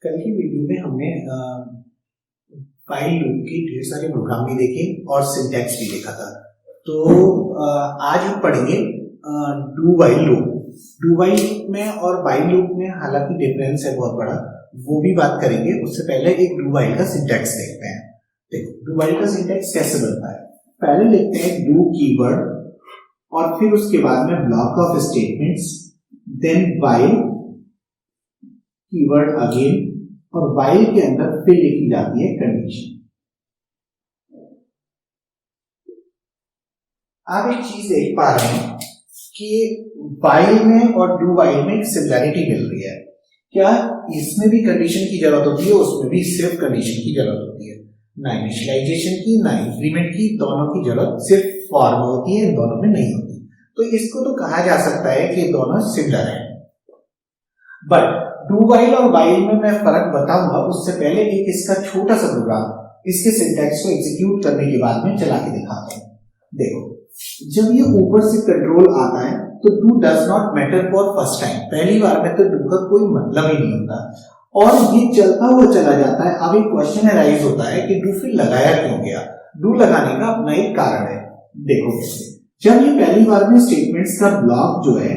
कल की वीडियो में हमने व्हाइल लूप की ढेर सारे प्रोग्राम भी देखे और सिंटैक्स भी देखा था। तो आज हम पढ़ेंगे do while loop. Do while loop में और व्हाइल लूप में हालांकि डिफरेंस है बहुत बड़ा, वो भी बात करेंगे। उससे पहले एक डू व्हाइल का सिंटैक्स देखते हैं। देखो डू व्हाइल का सिंटैक्स कैसे बनता है। पहले लिखते हैं डू कीवर्ड और फिर उसके बाद में block of statements, then while keyword again, और व्हाइल के अंदर फिर लिखी जाती है कंडीशन। आप एक चीज देख पा रहे हैं कि व्हाइल में और डू व्हाइल में एक सिमिलरिटी मिल रही है। क्या इसमें भी कंडीशन की जरूरत होती है, उसमें भी सिर्फ कंडीशन की जरूरत होती है। ना इनिशियलाइजेशन की ना इंक्रीमेंट की, दोनों की जरूरत सिर्फ फॉर में होती है, इन दोनों में नहीं होती। तो इसको तो कहा जा सकता है कि दोनों सिमिलर हैं। बट डू व्हाइल और व्हाइल में मैं फर्क बताऊंगा, उससे पहले एक इसका छोटा सा प्रोग्राम इसके सिंटैक्स को एग्जीक्यूट करने के बाद में चला के दिखाते हैं। देखो जब ये ऊपर से कंट्रोल आता है तो do does not matter for first time, पहली बार में तो डू का कोई मतलब ही नहीं होता और ये चलता हुआ चला जाता है। अब एक क्वेश्चन अराइज होता है कि डू फिर लगाया क्यों गया। डू लगाने का अपना एक कारण है। देखो जब ये पहली बार में स्टेटमेंट्स का ब्लॉक जो है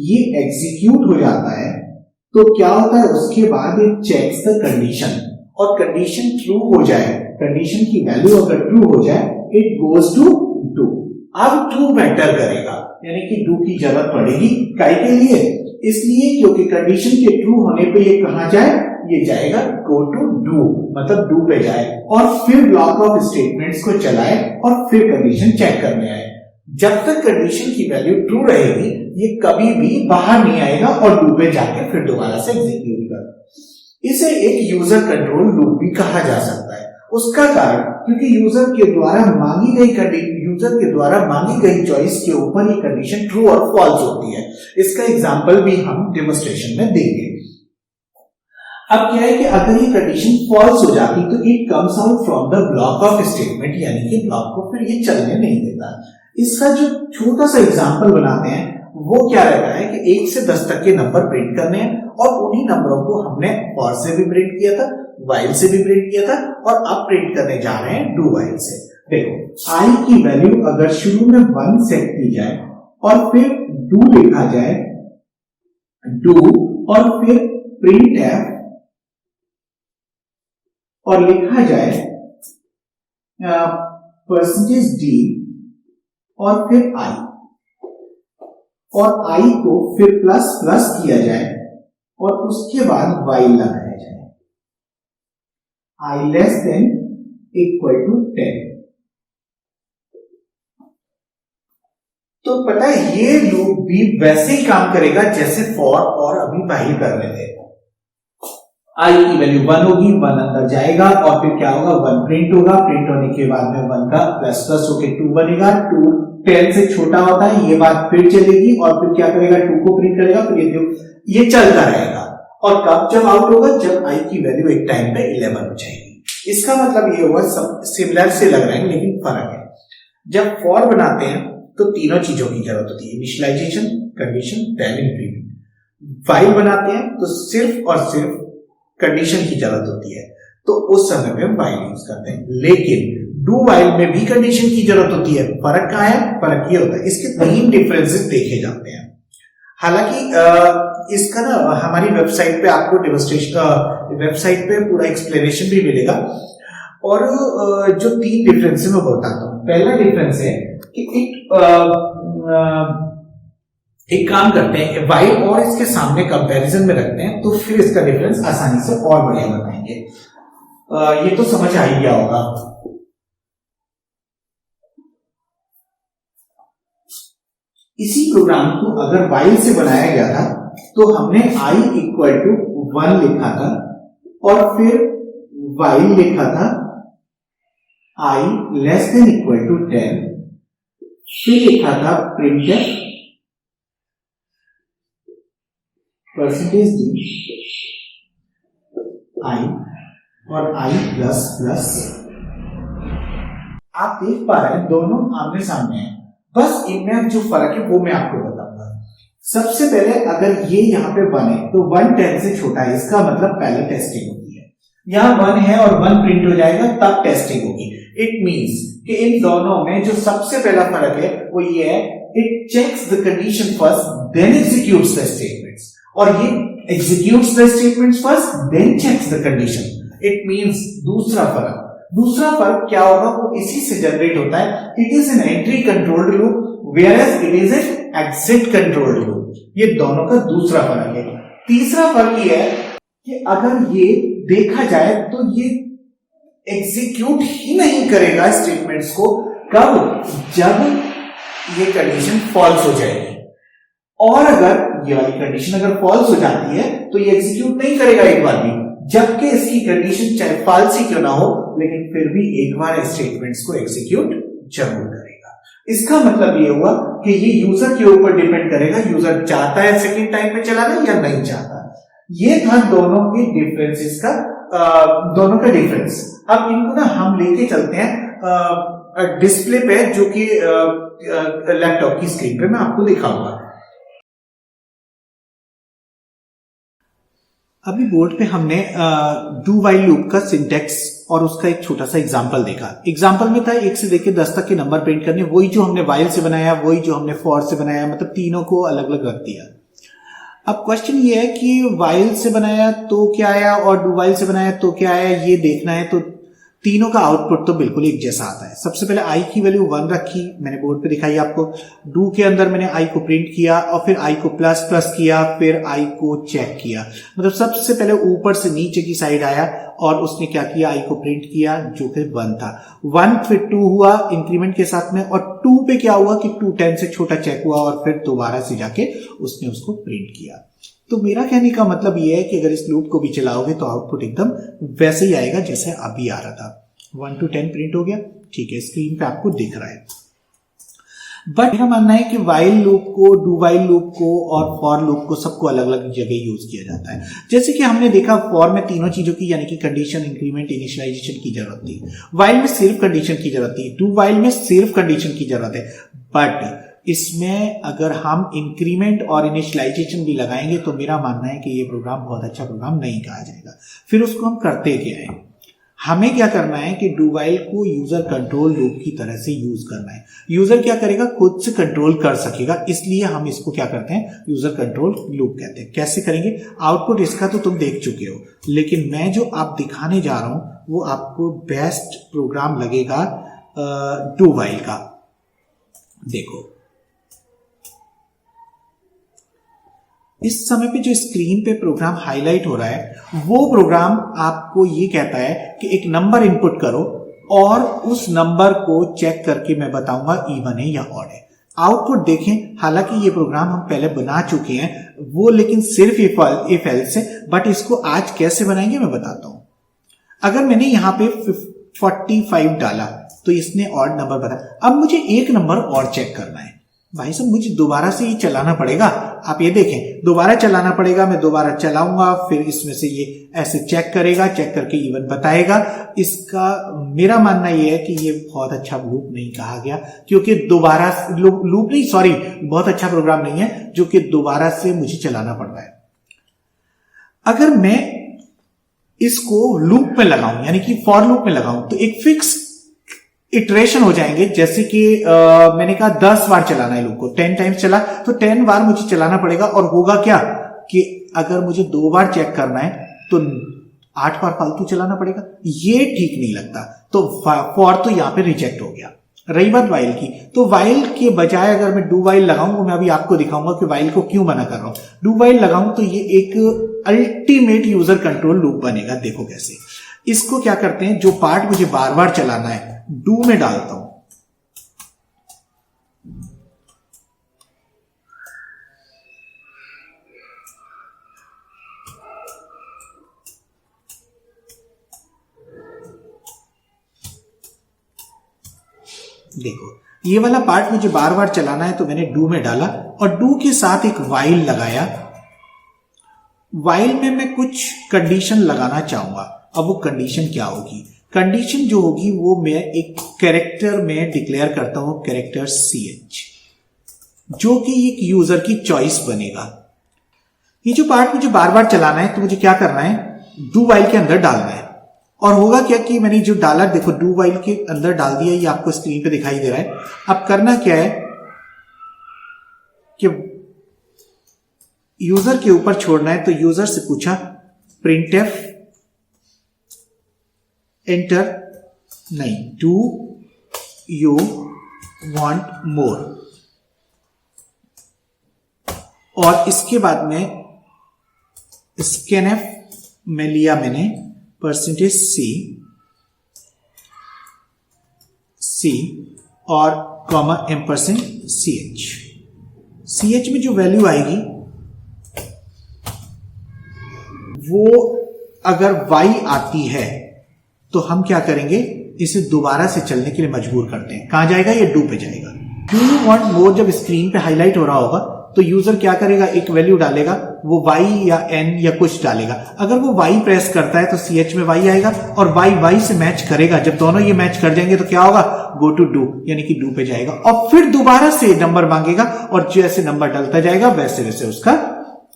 ये एग्जीक्यूट हो जाता है तो क्या होता है, उसके बाद इट चेक्स द कंडीशन, और कंडीशन ट्रू हो जाए, कंडीशन की वैल्यू अगर ट्रू हो जाए इट गोज टू डू। अब ट्रू मैटर करेगा, यानी कि डू की जरूरत पड़ेगी काय के लिए, इसलिए क्योंकि कंडीशन के ट्रू होने पे ये कहां जाए, ये जाएगा गो टू डू, मतलब डू पे जाए और फिर ब्लॉक ऑफ स्टेटमेंट्स को चलाए और फिर कंडीशन चेक करने आए। जब तक कंडीशन की वैल्यू ट्रू रहेगी ये कभी भी बाहर नहीं आएगा और डू पे जाके फिर दोबारा से एग्जीक्यूट कर। इसे एक यूजर कंट्रोल लूप भी कहा जा सकता है। उसका कारण क्योंकि यूजर के द्वारा मांगी गई चॉइस के ऊपर ये कंडीशन ट्रू और फॉल्स होती है। इसका एग्जांपल भी हम डेमोन्स्ट्रेशन में देंगे। अब क्या है कि अगर ये कंडीशन फॉल्स हो जाती तो it comes out from the block of statement, यानी कि ब्लॉक को फिर ये चलने नहीं देता। इसका जो छोटा सा एग्जांपल बनाते हैं वो क्या रहता है कि 1 से 10 तक के नंबर प्रिंट करने हैं और उन्हीं नंबरों को हमने फॉर से भी प्रिंट किया था, व्हाइल से भी प्रिंट किया था और अब प्रिंट करने जा रहे हैं डू व्हाइल से। देखो आई की वैल्यू अगर शुरू में 1 सेट की जाए और फिर डू लिखा जाए, डू और फिर प्रिंट एफ और लिखा जाए परसेंटेज डी और फिर आई, और आई को फिर प्लस प्लस किया जाए और उसके बाद वाइल लगाया जाए, आई लेस देन इक्वल टू 10। तो पता है ये लूप भी वैसे ही काम करेगा जैसे फॉर और अभी वाइल कर रहे थे। आई की वैल्यू 1 होगी, 1 अंदर जाएगा और फिर क्या होगा, 1 प्रिंट होगा, प्रिंट होने के बाद में 1 का प्लस प्लस होके 2 बनेगा, 2 10 से छोटा होता है, ये बात फिर चलेगी और फिर क्या करेगा, 2 को प्रिंट करेगा, फिर ये चलता रहेगा। और कब जब आउट होगा, जब आई की वैल्यू एक टाइम पे 11 हो जाएगी। इसका मतलब ये हुआ सब सिमिलर से लग रहे हैं लेकिन फर्क है। जब फॉर बनाते हैं तो तीनों चीजों की जरूरत होती है, initialisation, condition, then increment. While बनाते हैं तो सिर्फ और सिर्फ कंडीशन की जरूरत होती है, तो उस समय में व्हाइल यूज करते हैं। लेकिन डू व्हाइल में भी कंडीशन की जरूरत होती है। फर्क कहां है, फर्क ये होता है, इसके 3 डिफरेंसेस देखे जाते हैं। हालांकि इसका ना हमारी वेबसाइट पे आपको डेमोन्स्ट्रेशन वेबसाइट पे पूरा एक्सप्लेनेशन भी मिलेगा। और जो 3 डिफरेंस मैं बताता हूं। पहला डिफरेंस है कि एक काम करते हैं, व्हाइल और इसके सामने कंपैरिजन में रखते हैं तो फिर इसका डिफरेंस आसानी से और बढ़िया बताएंगे। ये तो समझ आ ही गया होगा। इसी प्रोग्राम को अगर व्हाइल से बनाया गया था तो हमने i इक्वल टू 1 लिखा था और फिर व्हाइल लिखा था i less than equal to 10, फिर लिखा था प्रिंटफ परसेंटेज डी आई और आई प्लस प्लस। आप देख पा रहे हैं दोनों आमने सामने हैं, बस इनमें जो फर्क है वो मैं आपको बताऊंगा। सबसे पहले अगर ये यहाँ पे 1 है तो 1 10 से छोटा है, इसका मतलब पहले टेस्टिंग होती है। यहाँ 1 है और 1 प्रिंट हो जाएगा तब टेस्टिंग होगी। इट मींस कि इन दोनों में जो सबसे पहला फर्क है वो ये है, it checks the condition first then executes the statements, और ये executes the statements first then checks the condition. It means दूसरा फर्क क्या होगा, वो इसी से जनरेट होता है। It is an entry controlled loop whereas it is an exit controlled loop। ये दोनों का दूसरा फर्क है। तीसरा फर्क ये है कि अगर ये देखा जाए तो ये एग्जीक्यूट ही नहीं करेगा स्टेटमेंट्स को, कब? जब ये कंडीशन फॉल्स हो जाएगी, और अगर ये वाली कंडीशन अगर फॉल्स हो जाती है तो ये एग्जीक्यूट नहीं करेगा एक बार भी, जबकि इसकी कंडीशन चाहे फॉल्स ही क्यों ना हो लेकिन फिर भी एक बार स्टेटमेंट्स को एग्जीक्यूट जरूर करेगा। इसका मतलब ये हुआ कि ये यूजर के ऊपर डिपेंड करेगा, यूजर चाहता है सेकंड टाइम पे चलाना या नहीं चाहता। ये था दोनों के डिफरेंसेस का, दोनों का डिफरेंस। अब इनको ना हम लेके चलते हैं डिस्प्ले पे, जो कि लैपटॉप की स्क्रीन पे मैं आपको दिखाऊंगा। अभी बोर्ड पे हमने डू वाइल लूप का सिंटेक्स और उसका एक छोटा सा एग्जांपल देखा। एग्जांपल में था 1 से लेकर 10 तक के नंबर प्रिंट करने, वही जो हमने वाइल से बनाया, वही जो हमने फॉर से बनाया, मतलब तीनों को अलग अलग रख दिया। अब क्वेश्चन ये है कि वाइल से बनाया तो क्या आया और डू वाइल से बनाया तो क्या आया, ये देखना है। तो तीनों का आउटपुट तो बिल्कुल एक जैसा आता है। सबसे पहले आई की वैल्यू 1 रखी, मैंने बोर्ड पे दिखाई आपको। डू के अंदर मैंने आई को प्रिंट किया और फिर आई को प्लस प्लस किया, फिर आई को चेक किया। मतलब सबसे पहले ऊपर से नीचे की साइड आया और उसने क्या किया, आई को प्रिंट किया जो कि 1 था। 1 फिर 2 हुआ इंक्रीमेंट के साथ में, और 2 पे क्या हुआ कि 2 10 से छोटा चेक हुआ और फिर दोबारा से जाके उसने उसको प्रिंट किया। तो मेरा कहने का मतलब यह है कि अगर इस लूप को भी चलाओगे तो आउटपुट एकदम वैसे ही आएगा जैसे अभी आ रहा था। 1 to 10 प्रिंट हो गया, ठीक है, स्क्रीन पे आपको दिख रहा है। बट मेरा मानना है कि वाइल लूप को, डू वाइल लूप को और फॉर लूप को सबको अलग अलग जगह यूज किया जाता है। जैसे कि हमने देखा फॉर में तीनों चीजों की, यानी कि कंडीशन, इंक्रीमेंट, इनिशियलाइजेशन की जरूरत थी। वाइल में सिर्फ कंडीशन की जरूरत थी, डू वाइल में सिर्फ कंडीशन की जरूरत है। बट इसमें अगर हम इंक्रीमेंट और इनिशियलाइजेशन भी लगाएंगे तो मेरा मानना है कि ये प्रोग्राम बहुत अच्छा प्रोग्राम नहीं कहा जाएगा। फिर उसको हम करते क्या है, हमें क्या करना है कि डू वाइल को यूजर कंट्रोल लूप की तरह से यूज करना है। यूजर क्या करेगा, खुद से कंट्रोल कर सकेगा, इसलिए हम इसको क्या करते हैं, यूजर कंट्रोल लूप कहते हैं। कैसे करेंगे, आउटपुट इसका तो तुम देख चुके हो, लेकिन मैं जो आप दिखाने जा रहा हूं वो आपको बेस्ट प्रोग्राम लगेगा डू वाइल का। देखो इस समय पे जो स्क्रीन पे प्रोग्राम हाईलाइट हो रहा है वो प्रोग्राम आपको ये कहता है कि एक नंबर इनपुट करो और उस नंबर को चेक करके मैं बताऊंगा इवन है या ऑड है। आउटपुट देखें, हालांकि ये प्रोग्राम हम पहले बना चुके हैं वो, लेकिन सिर्फ इफ एल्स से, बट इसको आज कैसे बनाएंगे मैं बताता हूं। अगर मैंने यहां पे 45 डाला तो इसने ऑड नंबर बताया। अब मुझे एक नंबर और चेक करना है, भाई साहब मुझे दोबारा से ये चलाना पड़ेगा। आप ये देखें, दोबारा चलाना पड़ेगा, मैं दोबारा चलाऊंगा, फिर इसमें से ये ऐसे चेक करेगा, चेक करके इवन बताएगा। इसका मेरा मानना ये है कि ये बहुत अच्छा लूप नहीं कहा गया, क्योंकि दोबारा लूप नहीं, सॉरी, बहुत अच्छा प्रोग्राम नहीं है जो कि दोबारा से मुझे चलाना पड़ रहा है। अगर मैं इसको लूप में लगाऊं, यानी कि फॉर लूप में लगाऊं, तो एक फिक्स इटरेशन हो जाएंगे। जैसे कि मैंने कहा 10 बार चलाना है लूप को, 10 टाइम्स चला तो 10 बार मुझे चलाना पड़ेगा। और होगा क्या कि अगर मुझे 2 बार चेक करना है तो 8 बार फालतू चलाना पड़ेगा, ये ठीक नहीं लगता। तो फॉर तो यहां पे रिजेक्ट हो गया। रही बात वाइल की, तो वाइल के बजाय अगर मैं डू वाइल लगाऊं, मैं अभी आपको दिखाऊंगा कि वाइल को क्यों मना कर रहा हूं। डू वाइल लगाऊं तो ये एक अल्टीमेट यूजर कंट्रोल लूप बनेगा। देखो कैसे, इसको क्या करते हैं, जो पार्ट मुझे बार बार चलाना है डू में डालता हूं, देखो ये वाला पार्ट मुझे बार बार चलाना है तो मैंने डू में डाला और डू के साथ एक वाइल लगाया। वाइल में मैं कुछ कंडीशन लगाना चाहूंगा। अब वो कंडीशन क्या होगी, कंडीशन जो होगी वो मैं एक कैरेक्टर में डिक्लेयर करता हूं, कैरेक्टर CH। जो कि एक यूजर की चॉइस बनेगा। ये जो पार्ट मुझे बार बार चलाना है, तो मुझे क्या करना है, डू वाइल के अंदर डालना है। और होगा क्या कि मैंने जो डाला, देखो डू वाइल के अंदर डाल दिया, ये आपको स्क्रीन पे दिखाई दे रहा है। अब करना क्या है कि यूजर के ऊपर छोड़ना है, तो यूजर से पूछा printf एंटर, नहीं, डू यू वांट मोर, और इसके बाद में scanf में लिया मैंने %c और कॉमा $ch। ch में जो वैल्यू आएगी वो अगर y आती है तो हम क्या करेंगे, इसे दोबारा से चलने के लिए मजबूर करते हैं। कहां जाएगा, ये डू पे जाएगा। डू यू वांट मोर जब स्क्रीन पे हाईलाइट हो रहा होगा तो यूजर क्या करेगा, एक वैल्यू डालेगा, वो y या n या कुछ डालेगा। अगर वो y प्रेस करता है तो ch में y आएगा, और y से मैच करेगा। जब दोनों ये मैच कर जाएंगे तो क्या होगा, गो टू डू, यानी कि डू पे जाएगा, और फिर दोबारा से नंबर मांगेगा, और जैसे नंबर डलता जाएगा वैसे वैसे उसका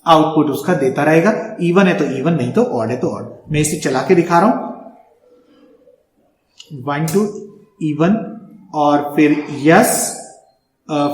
आउटपुट उसका देता रहेगा। इवन है तो इवन, नहीं तो ऑड है तो ऑड। मैं इसे चला के दिखा रहा हूं, 1 to इवन, और फिर यस,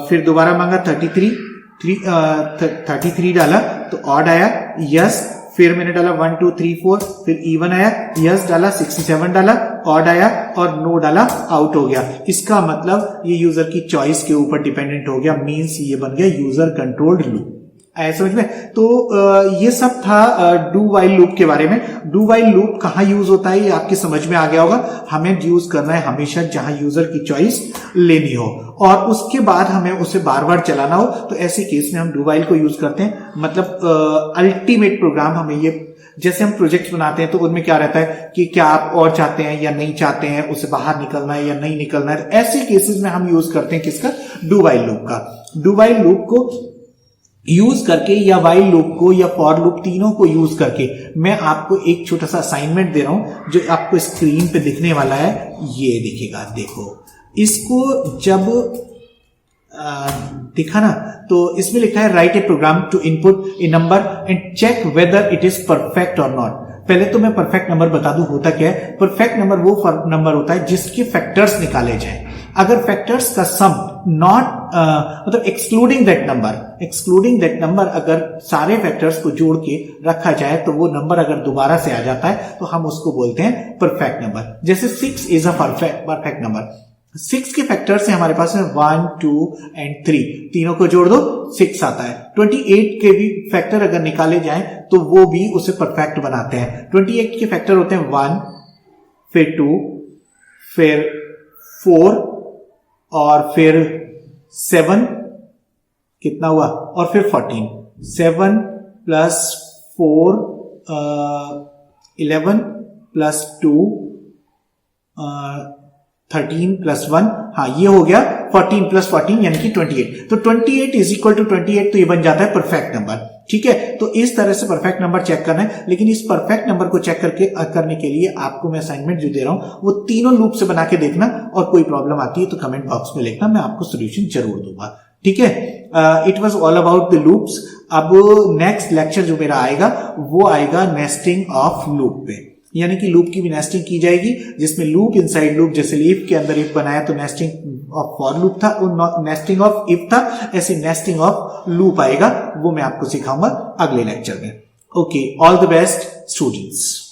फिर दोबारा मांगा 33 डाला तो ऑड आया, यस, फिर मैंने डाला 1 2 3 4, फिर इवन आया, यस डाला, 67 डाला, ऑड आया, और नो डाला, आउट हो गया। इसका मतलब ये यूजर की चॉइस के ऊपर डिपेंडेंट हो गया, मींस ये बन गया यूजर कंट्रोल्ड लूप। आया समझ में? तो ये सब था डू वाइल लूप के बारे में। डू वाइल लूप कहां यूज होता है ये आपकी समझ में आ गया होगा। हमें यूज करना है हमेशा जहां यूजर की चॉइस लेनी हो, और उसके बाद हमें उसे बार बार चलाना हो, तो ऐसे केस में हम डू वाइल को यूज करते हैं। मतलब अल्टीमेट प्रोग्राम हमें ये, जैसे हम प्रोजेक्ट बनाते हैं तो उनमें क्या रहता है कि क्या आप और चाहते हैं या नहीं चाहते हैं, उसे बाहर निकलना है या नहीं निकलना है, ऐसे केसेस में हम यूज करते हैं किसका, डू वाइल लूप का। डू वाइल लूप को यूज करके या वाइल लूप को या फॉर लूप, तीनों को यूज करके मैं आपको एक छोटा सा असाइनमेंट दे रहा हूं जो आपको स्क्रीन पे दिखने वाला है। ये दिखेगा, देखो इसको जब दिखा ना, तो इसमें लिखा है write a program to input a number and check whether it is perfect और नॉट। पहले तो मैं परफेक्ट नंबर बता दूं होता क्या है। परफेक्ट नंबर वो नंबर होता है जिसके फैक्टर्स निकाले जाएं। अगर फैक्टर्स का सम नॉट मतलब एक्सक्लूडिंग दैट नंबर अगर सारे फैक्टर्स को जोड़ के रखा जाए तो वो नंबर अगर दोबारा से आ जाता है तो हम उसको बोलते हैं परफेक्ट नंबर। जैसे 6 इज अ परफेक्ट नंबर। 6 के फैक्टर्स है हमारे पास में 1 2 एंड 3, तीनों को जोड़ दो 6 आता है। 28 के भी फैक्टर अगर निकाले जाएं तो वो भी उसे परफेक्ट बनाते हैं। 28 के फैक्टर होते हैं 1, फिर 2, फिर 4 और फिर 7, कितना हुआ, और फिर 14। 7 प्लस 4 11 प्लस 2 13 प्लस 1, हाँ ये हो गया 14 प्लस 14 यानी कि 28। तो 28 इज इक्वल टू 28, तो ये बन जाता है परफेक्ट नंबर। ठीक है, तो इस तरह से परफेक्ट नंबर चेक करना है। लेकिन इस परफेक्ट नंबर को चेक करने के लिए आपको मैं असाइनमेंट जो दे रहा हूं वो तीनों लूप से बना के देखना, और कोई प्रॉब्लम आती है तो कमेंट बॉक्स में लिखना, मैं आपको सोल्यूशन जरूर दूंगा। ठीक है, it was all about the loops. अब नेक्स्ट लेक्चर जो मेरा आएगा वो आएगा नेस्टिंग ऑफ लूप पे, यानी कि लूप की भी नेस्टिंग की जाएगी, जिसमें लूप इनसाइड लूप, जैसे लीफ के अंदर इफ बनाया तो नेस्टिंग ऑफ फॉर लूप था, और नेस्टिंग ऑफ इफ था, ऐसे नेस्टिंग ऑफ लूप आएगा। वो मैं आपको सिखाऊंगा अगले लेक्चर में। Okay, all the best students.